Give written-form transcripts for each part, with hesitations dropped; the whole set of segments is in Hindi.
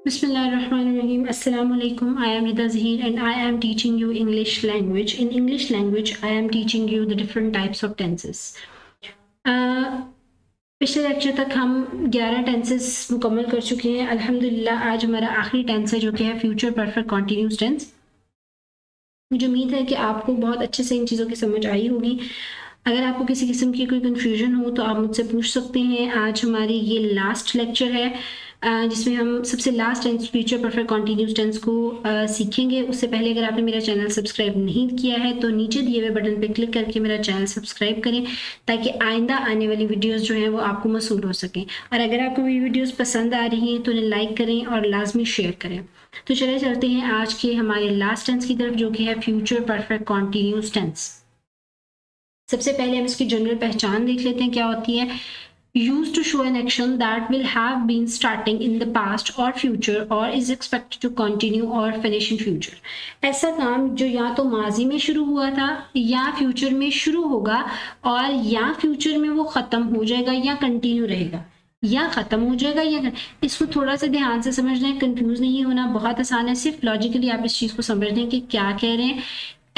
Bismillahirrahmanirrahim. Assalamu alaikum. I am Rida Zahir and I am teaching you English language. In English language, I am teaching you the different types of tenses. पिछले लेक्चर तक हम 11 टेंसेस मुकम्मल कर चुके हैं। अल्हम्दुलिल्लाह आज हमारा आखिरी टेंस है जो कि है फ्यूचर परफेक्ट कॉन्टिन्यूस टेंस। मुझे उम्मीद है कि आपको बहुत अच्छे से इन चीज़ों की समझ आई होगी। अगर आपको किसी किस्म की कोई कन्फ्यूजन हो तो आप मुझसे पूछ सकते हैं। आज हमारी ये लास्ट लेक्चर है जिसमें हम सबसे last tense future perfect continuous tense को सीखेंगे। उससे पहले अगर आपने मेरा चैनल सब्सक्राइब नहीं किया है तो नीचे दिए हुए बटन पर क्लिक करके मेरा चैनल सब्सक्राइब करें ताकि आइंदा आने वाली वीडियोस जो हैं वो आपको मसूल हो सकें। और अगर आपको मेरी वीडियोस पसंद आ रही हैं तो उन्हें लाइक करें और लाजमी शेयर करें। तो चले चलते हैं आज के हमारे लास्ट टेंस की तरफ जो कि है फ्यूचर परफेक्ट कॉन्टिन्यूस टेंस। सबसे पहले हम इसकी जनरल पहचान देख लेते हैं क्या होती है। Used to show an action that will have been starting in the past or future or is expected to continue or finish in future। ऐसा काम जो या तो माजी में शुरू हुआ था या फ्यूचर में शुरू होगा और या फ्यूचर में वो ख़त्म हो जाएगा या कंटिन्यू रहेगा या ख़त्म हो जाएगा या इसको थोड़ा सा ध्यान से समझना है, कंफ्यूज नहीं होना, बहुत आसान है। सिर्फ लॉजिकली आप इस चीज़ को समझ लें कि क्या कह रहे हैं।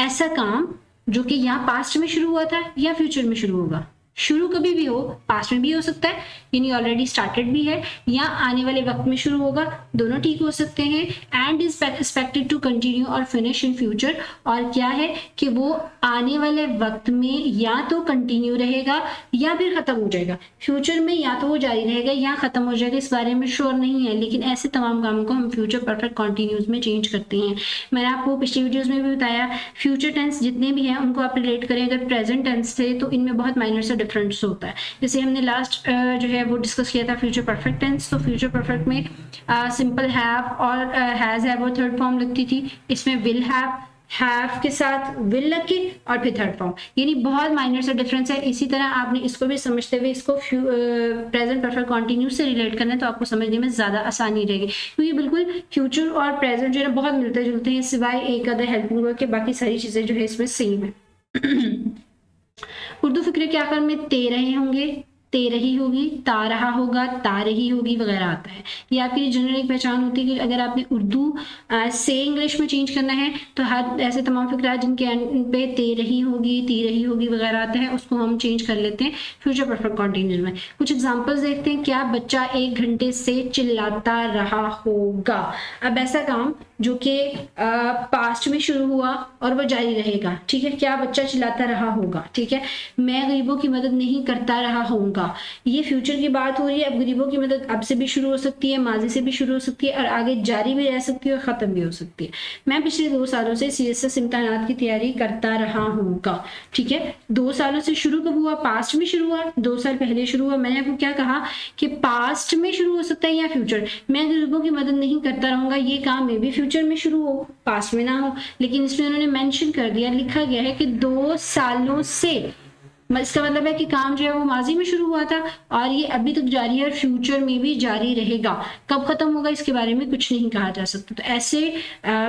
ऐसा काम जो कि या पास्ट में शुरू हुआ था या फ्यूचर में शुरू होगा। शुरू कभी भी हो, पास्ट में भी हो सकता है यानी ऑलरेडी स्टार्टेड भी है, या आने वाले वक्त में शुरू होगा, दोनों ठीक हो सकते हैं। And is expected to continue और फिनिश इन फ्यूचर, और क्या है कि वो आने वाले वक्त में या तो कंटिन्यू रहेगा या फिर खत्म हो जाएगा। फ्यूचर में या तो वो जारी रहेगा या खत्म हो जाएगा, इस बारे में श्योर नहीं है, लेकिन ऐसे तमाम कामों को हम फ्यूचर परफेक्ट कॉन्टिन्यूज में चेंज करते हैं। मैंने आपको पिछली वीडियोज में भी बताया फ्यूचर टेंस जितने भी हैं उनको आप रिलेट करें अगर प्रेजेंट टेंस थे तो इनमें बहुत माइनर सा डिफरेंस होता है। जैसे हमने लास्ट जो है वो डिस्कस किया था फ्यूचर परफेक्ट टेंस, तो फ्यूचर परफेक्ट में सिंपल हैव और हैज हैव और थर्ड फॉर्म लगती थी। इसमें विल हैव के साथ विल लग के और फिर थर्ड फॉर्म, यानी बहुत माइनर सा डिफरेंस है। इसी तरह आपने इसको भी समझते हुए इसको प्रेजेंट परफेक्ट कॉन्टिन्यूस से रिलेट करना है तो आपको समझने में ज़्यादा आसानी रहेगी, क्योंकि बिल्कुल फ्यूचर और प्रेजेंट जो है बहुत मिलते जुलते हैं, सिवाय एक आधा हेल्पिंग वर्ब के बाकी सारी चीज़ें जो है इसमें सेम है। उर्दू फिक्रे के आखिर में ते रहे होंगे, ते रही होगी, ता रहा होगा, ता रही होगी वगैरह आता है। ये आपकी जनरल एक पहचान होती है कि अगर आपने उर्दू से इंग्लिश में चेंज करना है तो हर ऐसे तमाम फिक्रा जिनके एंड पे ते रही होगी, ती रही होगी वगैरह आता है उसको हम चेंज कर लेते हैं फ्यूचर परफेक्ट कॉन्टिन्यूस में। कुछ एग्जाम्पल्स देखते हैं। क्या बच्चा 1 घंटे से चिल्लाता रहा होगा। अब ऐसा काम जो कि पास्ट में शुरू हुआ और वो जारी रहेगा, ठीक है। क्या बच्चा चिल्लाता रहा होगा, ठीक है। मैं गरीबों की मदद नहीं करता रहा होऊंगा, ये फ्यूचर की बात हो रही है। अब गरीबों की मदद अब से भी शुरू हो सकती है, माजी से भी शुरू हो सकती है और आगे जारी भी रह सकती है और ख़त्म भी हो सकती है। मैं पिछले 2 सालों से CSS इम्तिहानात की तैयारी करता रहा हूँगा, ठीक है। 2 सालों से शुरू कब हुआ, पास्ट में शुरू हुआ, 2 साल पहले शुरू हुआ। मैंने आपको क्या कहा कि पास्ट में शुरू हो सकता है या फ्यूचर। मैं गरीबों की मदद नहीं करता रहूँगा, ये काम में भी फ्यूचर में शुरू हो, पास्ट में ना हो, लेकिन इसमें उन्होंने मेंशन कर दिया, लिखा गया है कि 2 सालों से। इसका मतलब है कि काम जो है वो माजी में शुरू हुआ था और ये अभी तक जारी है और फ्यूचर में भी जारी रहेगा। कब खत्म होगा इसके बारे में कुछ नहीं कहा जा सकता। तो ऐसे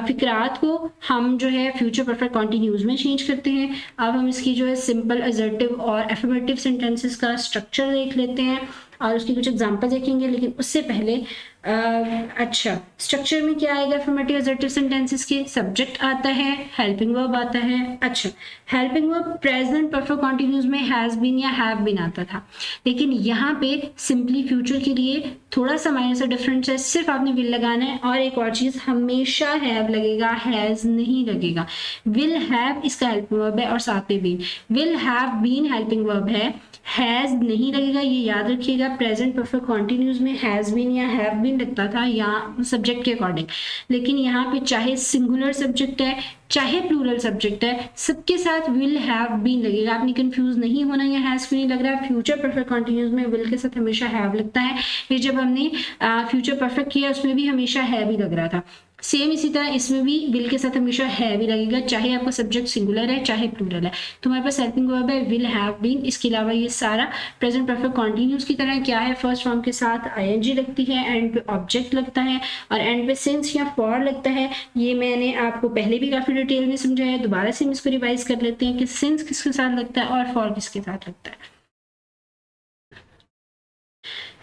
फिक्रात को हम जो है फ्यूचर परफेक्ट कॉन्टिन्यूज में चेंज करते हैं। अब हम इसकी जो है सिंपल असर्टिव और एफर्मेटिव सेंटेंसेस का स्ट्रक्चर देख लेते हैं और उसकी कुछ एग्जांपल देखेंगे, लेकिन उससे पहले अच्छा स्ट्रक्चर में क्या आएगा अफर्मेटिव असर्टिव सेंटेंसेस के। सब्जेक्ट आता है, हेल्पिंग वर्ब आता है। अच्छा, helping verb present perfect continuous में हैज बीन या हैव बीन आता था, लेकिन यहाँ पे सिंपली फ्यूचर के लिए थोड़ा सा माइनर सा डिफरेंस है, सिर्फ आपने विल लगाना है। और एक और चीज, हमेशा हैव लगेगा, हैज नहीं लगेगा। विल हैव इसका हेल्पिंग वर्ब है और साथ में been, will have been helping verb है, हैज नहीं लगेगा, ये याद रखिएगा। प्रेजेंट परफेक्ट कॉन्टिन्यूज में हैज बीन या हैव बीन लगता था या सब्जेक्ट के अकॉर्डिंग, लेकिन यहाँ पे चाहे सिंगुलर सब्जेक्ट है चाहे प्लूरल सब्जेक्ट है, सबके साथ विल हैव बीन लगेगा। आपने कंफ्यूज नहीं होना, या हैज क्यों नहीं लग रहा है। फ्यूचर परफेक्ट कॉन्टिन्यूज में विल के साथ हमेशा हैव लगता है, फिर जब हमने फ्यूचर परफेक्ट किया उसमें भी हमेशा हैव ही लग रहा था। सेम इसी तरह इसमें भी विल के साथ हमेशा हैव ही लगेगा, चाहे आपका सब्जेक्ट सिंगुलर है चाहे प्लूरल है। तो हमारे पास हेल्पिंग वर्ब है विल हैव बीन। इसके अलावा ये सारा प्रेजेंट परफेक्ट कॉन्टिन्यूस की तरह क्या है, फर्स्ट फॉर्म के साथ ING लगती है, एंड पे ऑब्जेक्ट लगता है और एंड पे सिंस या फॉर लगता है। ये मैंने आपको पहले भी काफी डिटेल में समझाया है, दोबारा से हम इसको रिवाइज कर लेते हैं कि सिंस किसके साथ लगता है और फॉर किसके साथ लगता है।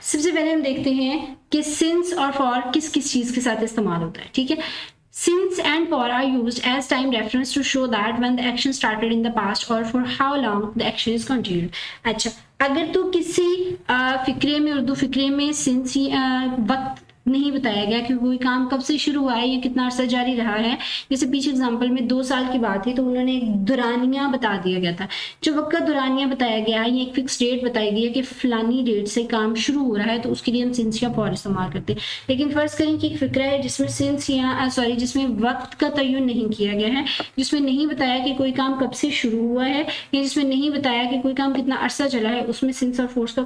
सबसे पहले हम देखते हैं कि सिंस और फॉर किस किस चीज के साथ इस्तेमाल होता है, ठीक है। Since and for are used as time reference to show that when the action started in the past or for how long the action is continued। अच्छा, अगर तो किसी फिक्रे में, उर्दू फिक्रे में सिंस वक्त नहीं बताया गया कि कोई काम कब से शुरू हुआ है या कितना अरसा जारी रहा है, जैसे पीछे एग्जांपल में 2 साल की बात थी तो उन्होंने एक दुरानिया बता दिया गया था। जो वक्त का दुरानिया बताया गया है, एक फिक्स डेट बताई गई है कि फलानी डेट से काम शुरू हो रहा है, तो उसके लिए हम सिंस या फॉर इस्तेमाल करते हैं। लेकिन फर्ज करें कि एक फिक्रा है जिसमें सिंस या जिसमें वक्त का तयन नहीं किया गया है, जिसमें नहीं बताया कि कोई काम कब से शुरू हुआ है, या जिसमें नहीं बताया कि कोई काम कितना अरसा चला है, उसमें सिंस और फोर का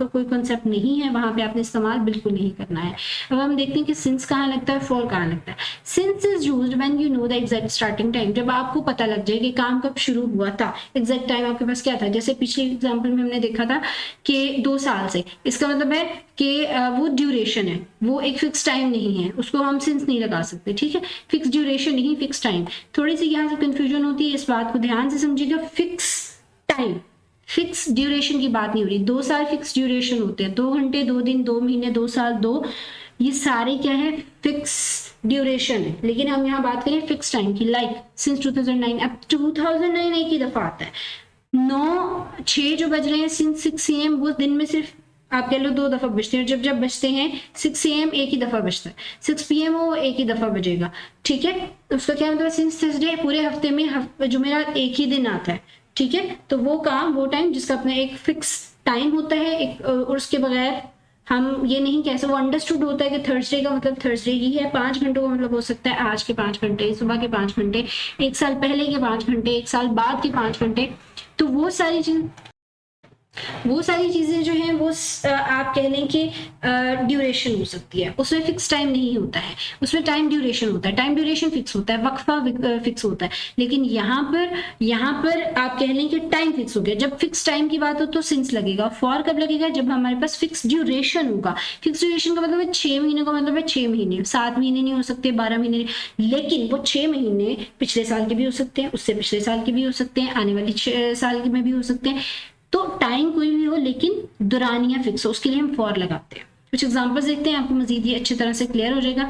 कोई कॉन्सेप्ट नहीं है, वहां पे आपने इस्तेमाल बिल्कुल नहीं करना है। अब हम देखते हैं कि सिंस कहाँ लगता है, फॉर कहाँ लगता है। Since is used when you know the exact starting time, जब आपको पता लग जाए कि काम कब शुरू हुआ था, एग्जैक्ट टाइम आपके पास क्या था। जैसे पिछले एग्जांपल में हमने देखा था कि 2 साल से, इसका मतलब है कि वो ड्यूरेशन है, वो एक फिक्स टाइम नहीं है, उसको हम सिंस नहीं लगा सकते, ठीक है। फिक्स ड्यूरेशन नहीं, फिक्स टाइम। थोड़ी सी यहाँ से कंफ्यूजन होती है, इस बात को ध्यान से समझिएगा। फिक्स टाइम, फिक्स ड्यूरेशन की बात नहीं हो रही। 2 साल फिक्स ड्यूरेशन होते हैं, 2 घंटे, 2 दिन, 2 महीने, 2 साल, 2, ये सारे क्या है, फिक्स ड्यूरेशन है। लेकिन हम यहाँ बात करें फिक्स टाइम की, लाइक सिंस 2009। अब 2009 एक ही दफा आता है, 9-6 जो बज रहे हैं सिंस 6 AM, वो दिन में सिर्फ आप कह लो 2 दफा बजते हैं। जब बजते हैं 6 AM एक ही दफा बजता है, 6 PM वो एक ही दफा बजेगा, ठीक है। उसका क्या मतलब, सिंस थर्सडे पूरे हफ्ते में जुमेरात एक ही दिन आता है, ठीक है। तो वो काम, वो टाइम जिसका अपना एक फिक्स टाइम होता है, एक, और उसके बगैर हम ये नहीं कह सकते। वो अंडरस्टूड होता है कि थर्सडे का मतलब थर्सडे ही है। 5 घंटों का मतलब हो सकता है आज के 5 घंटे, सुबह के 5 घंटे, 1 साल पहले के 5 घंटे, 1 साल बाद के 5 घंटे। तो वो सारी चीजें जो हैं वो आप कह लें कि ड्यूरेशन हो सकती है, उसमें फिक्स टाइम नहीं होता है, उसमें टाइम ड्यूरेशन होता है। टाइम ड्यूरेशन फिक्स होता है, वक्फा फिक्स होता है। लेकिन यहाँ पर आप कह लें कि टाइम फिक्स हो गया। जब फिक्स टाइम की बात हो तो सिंस लगेगा। फॉर कब लगेगा, जब हमारे पास फिक्स ड्यूरेशन होगा। फिक्स ड्यूरेशन का मतलब है 6 महीने का मतलब है 6 महीने, 7 महीने नहीं हो सकते, 12 महीने, लेकिन वो 6 महीने पिछले साल के भी हो सकते हैं, उससे पिछले साल के भी हो सकते हैं, आने वाली 6 साल के में भी हो सकते हैं। तो टाइम कोई भी हो लेकिन दुरानिया फिक्स हो, उसके लिए हम फॉर लगाते हैं। कुछ एग्जांपल्स देखते हैं, आपको मजीद ये अच्छी तरह से क्लियर हो जाएगा।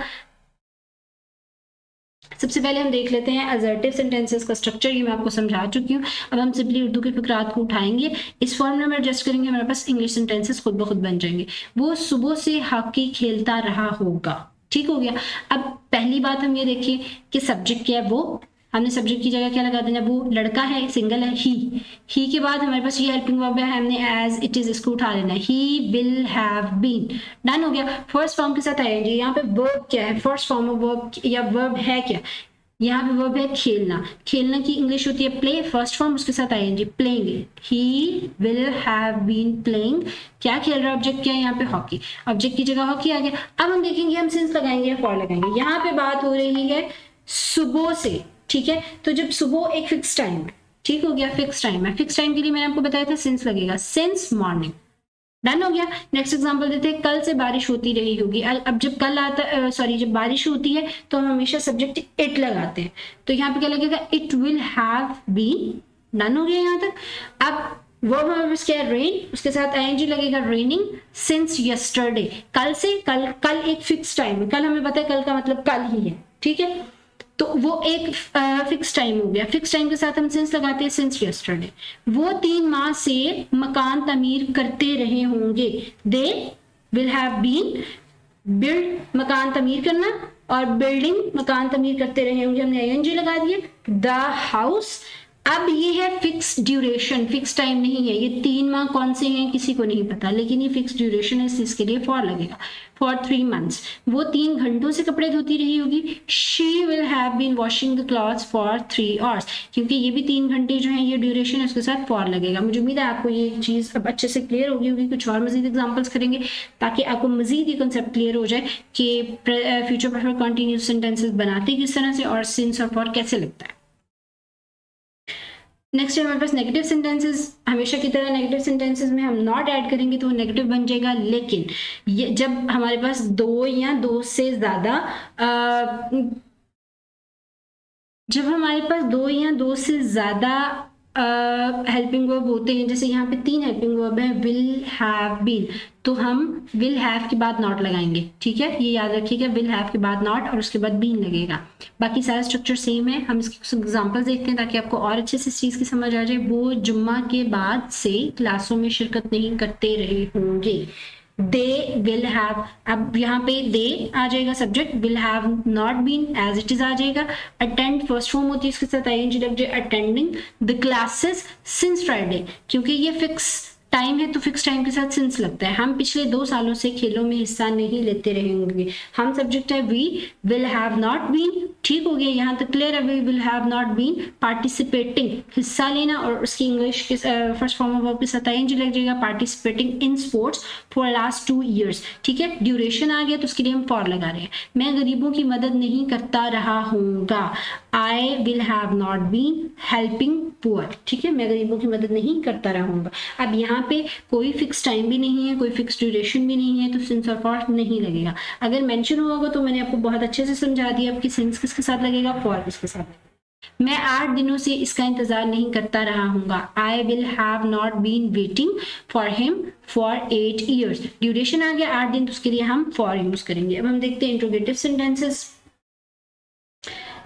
सबसे पहले हम देख लेते हैं असर्टिव सेंटेंसेस का स्ट्रक्चर, ये मैं आपको समझा चुकी हूँ। अब हम सिंपली उर्दू के फिक्रात को उठाएंगे, इस फॉर्मूला में एडजस्ट करेंगे, हमारे पास इंग्लिश सेंटेंसेस खुद ब खुद बन जाएंगे। वो सुबह से हॉकी खेलता रहा होगा, ठीक हो गया। अब पहली बात हम ये देखिए कि सब्जेक्ट क्या है, वो हमने सब्जेक्ट की जगह क्या लगा देना, वो लड़का है, सिंगल है, ही के बाद हमारे पास ये हेल्पिंग वर्ब है, हमने एज इट इज इसको उठा लेना है, he will have been, done हो गया। फर्स्ट फॉर्म के साथ आएंगे। यहाँ पे वर्ब क्या है, फर्स्ट फॉर्म ऑफ वर्ब या वर्ब है क्या, यहाँ पे वर्ब है खेलना। खेलना की इंग्लिश होती है प्ले, फर्स्ट फॉर्म, उसके साथ आएंगे playing. He will have been playing, क्या खेल रहा है, ऑब्जेक्ट क्या है यहाँ पे, हॉकी, ऑब्जेक्ट की जगह हॉकी आ गया। अब हम देखेंगे हम सिंस लगाएंगे या फॉर लगाएंगे। यहाँ पे बात हो रही है सुबह से, ठीक है। तो जब सुबह एक फिक्स टाइम है, ठीक हो गया, फिक्स टाइम है, फिक्स टाइम के लिए मैंने आपको बताया था सिंस लगेगा, सिंस मॉर्निंग, डन हो गया। नेक्स्ट एग्जांपल देते हैं, कल से बारिश होती रही होगी। अब जब कल आता जब बारिश होती है तो हम हमेशा सब्जेक्ट इट लगाते हैं, तो यहाँ पे क्या लगेगा, it will have been, done हो गया यहाँ तक। अब वर्ब हमारे पास क्या है, रेन, उसके साथ आईएनजी लगेगा, रेनिंग सिंस यस्टरडे, कल से, कल एक फिक्स टाइम है, कल हमें पता है कल का मतलब कल ही है, ठीक है। तो वो एक फिक्स टाइम हो गया। फिक्स टाइम के साथ हम सिंस लगाते हैं, सिंस यस्टरडे। वो 3 माह से मकान तामीर करते रहे होंगे, they will have been, build मकान तामीर करना, और बिल्डिंग मकान तामीर करते रहे होंगे, हमने आईएनजी लगा दिया, द हाउस। अब ये है फिक्स ड्यूरेशन, फिक्स टाइम नहीं है। ये 3 माह कौन से हैं किसी को नहीं पता, लेकिन ये फिक्स ड्यूरेशन है, इसके लिए फॉर लगेगा। फॉर 3 months, वो 3 घंटों से कपड़े धोती रही होगी, she will have been washing the clothes for 3 hours, क्योंकि ये भी 3 घंटे जो है, ये ड्यूरेशन है, उसके साथ फॉर लगेगा। मुझे उम्मीद है आपको ये चीज अब अच्छे से क्लियर होगी होगी। कुछ और मजीद एग्जाम्पल्स करेंगे ताकि आपको मजीद ये कंसेप्ट क्लियर हो जाए कि फ्यूचर परफेक्ट कंटिन्यूअस सेंटेंसेस बनाते किस तरह से और सिंस और फॉर कैसे लगता है। नेक्स्ट है हमारे पास नेगेटिव सेंटेंसेस। हमेशा की तरह नेगेटिव सेंटेंसेस में हम नॉट ऐड करेंगे तो वो नेगेटिव बन जाएगा, लेकिन ये जब हमारे पास 2 या 2 से ज्यादा जब हमारे पास 2 या 2 से ज्यादा हेल्पिंग वर्ब होते हैं, जैसे यहाँ पे 3 हेल्पिंग वर्ब है, विल, हैव, बीन, तो हम विल हैव के बाद नॉट लगाएंगे, ठीक है, ये याद रखिएगा, विल हैव के बाद नॉट और उसके बाद बीन लगेगा। बाकी सारा स्ट्रक्चर सेम है। हम इसके कुछ एग्जांपल्स देखते हैं ताकि आपको और अच्छे से इस चीज़ की समझ आ जाए। वो जुम्मा के बाद से क्लासों में शिरकत नहीं करते रहे होंगे। दे विल हैव, अब यहाँ पे दे आ जाएगा subject, will have not been as it is आ जाएगा। अटेंड फर्स्ट फॉर्म होती है, इसके साथ आईएनजी लग जाए, attending the classes since Friday, क्योंकि ये फिक्स टाइम है तो फिक्स टाइम के साथ सिंस लगता है। हम पिछले 2 सालों से खेलों में हिस्सा नहीं लेते रहे होंगे। हम सब्जेक्ट है we will have not been, ठीक हो गया, यहाँ तक क्लियर है। We will have not been participating, हिस्सा लेना, और उसकी इंग्लिश के फर्स्ट फॉर्म ऑफ वर्ब के साथ आईएनजी लग जाएगा, participating in sports for last 2 years, ठीक है। ड्यूरेशन आ गया तो उसके लिए हम फॉर लगा रहे हैं। मैं गरीबों की मदद नहीं करता रहा हूँगा, I will have not been helping poor, ठीक है, मैं गरीबों की मदद नहीं करता रहूंगा। अब यहाँ पे कोई फिक्स टाइम भी नहीं है, कोई फिक्स ड्यूरेशन भी नहीं है, तो सिंस और फॉर नहीं लगेगा। अगर मेंशन हुआ होगा तो मैंने आपको बहुत अच्छे से समझा दिया कि सिंस किसके साथ लगेगा, फॉर किसके साथ लगेगा। मैं 8 दिनों से इसका इंतजार नहीं करता रहा हूँगा, I will have not been waiting for him for 8 years, duration आ गया 8 दिन, तो उसके लिए हम फॉर यूज करेंगे। अब हम देखते हैं इंट्रोगेटिव सेंटेंसेस।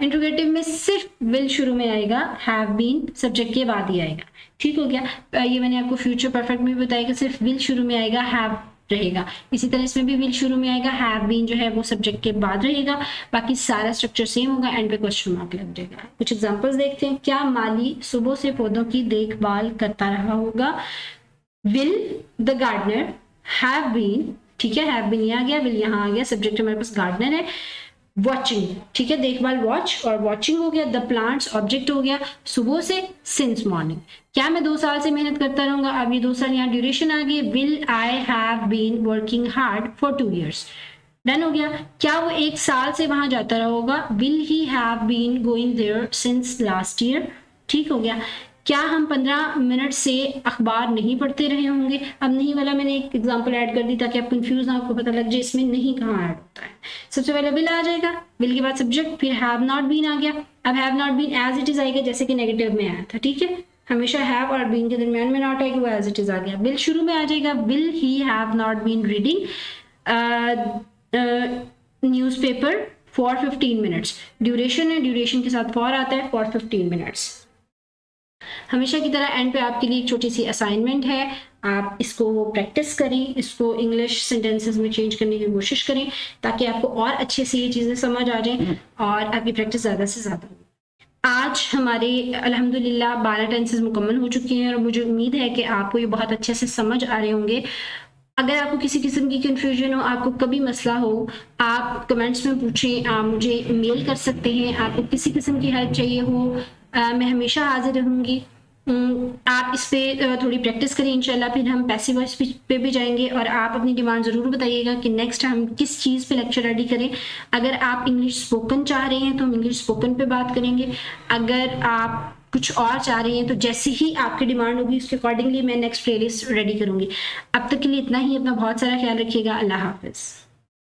इंट्रोगेटिव में सिर्फ विल शुरू में आएगा, हैव बीन सब्जेक्ट के बाद ही आएगा, ठीक हो गया। ये मैंने आपको फ्यूचर परफेक्ट में भी बताया कि सिर्फ विल शुरू में आएगा, हैव रहेगा। इसी तरह इसमें भी विल शुरू में आएगा, हैव बीन जो है वो सब्जेक्ट के बाद रहेगा। बाकी सारा स्ट्रक्चर सेम होगा, एंड पे क्वेश्चन मार्क लग जाएगा। कुछ एग्जांपल्स देखते हैं। क्या माली सुबह से पौधों की देखभाल करता रहा होगा, will the gardener have been, ठीक है, हैव बीन यहाँ आ गया, विल यहाँ आ गया, सब्जेक्ट हमारे पास गार्डनर है। वॉचिंग, ठीक है, देखभाल वॉच और वॉचिंग हो गया, द प्लांट्स ऑब्जेक्ट हो गया, सुबह से सिंस मॉर्निंग। क्या मैं 2 साल से मेहनत करता रहूंगा, अब ये 2 साल यहाँ ड्यूरेशन आ गई, will I have been working hard for 2 years, done हो गया। क्या वो 1 साल से वहां जाता रहा होगा, will he have been going there since last year, ठीक हो गया। क्या हम 15 मिनट से अखबार नहीं पढ़ते रहे होंगे, अब नहीं वाला मैंने एक एग्जांपल ऐड कर दी ताकि आप कंफ्यूज ना, आपको पता लग जाए इसमें नहीं कहाँ ऐड होता है। सबसे पहले विल आ जाएगा, विल के बाद सब्जेक्ट, फिर हैव नॉट बीन आ गया। अब have not been as it is आएगा, जैसे कि नेगेटिव में आया था, ठीक है, हमेशा हैव और बीन के दरमियान में नॉट आएगा, वो एज इट इज आ गया। विल शुरू में आ जाएगा, will he have not been reading newspaper for 15 minutes, duration है, ड्यूरेशन के साथ फॉर आता है, फॉर 15 मिनट्स। हमेशा की तरह एंड पे आपके लिए एक छोटी सी असाइनमेंट है, आप इसको प्रैक्टिस करें, इसको इंग्लिश सेंटेंसेस में चेंज करने की कोशिश करें ताकि आपको और अच्छे से ये चीज़ें समझ आ जाएं और आपकी प्रैक्टिस ज़्यादा से ज़्यादा हो। आज हमारे अल्हम्दुलिल्लाह 12 टेंसेस मुकम्मल हो चुके हैं और मुझे उम्मीद है कि आपको ये बहुत अच्छे से समझ आ रहे होंगे। अगर आपको किसी किस्म की कंफ्यूजन हो, आपको कभी मसला हो, आप कमेंट्स में पूछें, आप मुझे मेल कर सकते हैं। आपको किसी किस्म की हेल्प चाहिए हो, मैं हमेशा हाजिर रहूँगी। आप इस पे थोड़ी प्रैक्टिस करें, इंशाल्लाह फिर हम पैसिव वॉइस पे भी जाएंगे और आप अपनी डिमांड ज़रूर बताइएगा कि नेक्स्ट हम किस चीज़ पे लेक्चर रेडी करें। अगर आप इंग्लिश स्पोकन चाह रहे हैं तो हम इंग्लिश स्पोकन पे बात करेंगे। अगर आप कुछ और चाह रहे हैं तो जैसे ही आपकी डिमांड होगी उसके अकॉर्डिंगली मैं नेक्स्ट प्लेलिस्ट रेडी करूँगी। अब तक के लिए इतना ही, अपना बहुत सारा ख्याल रखिएगा। अल्लाह हाफिज़।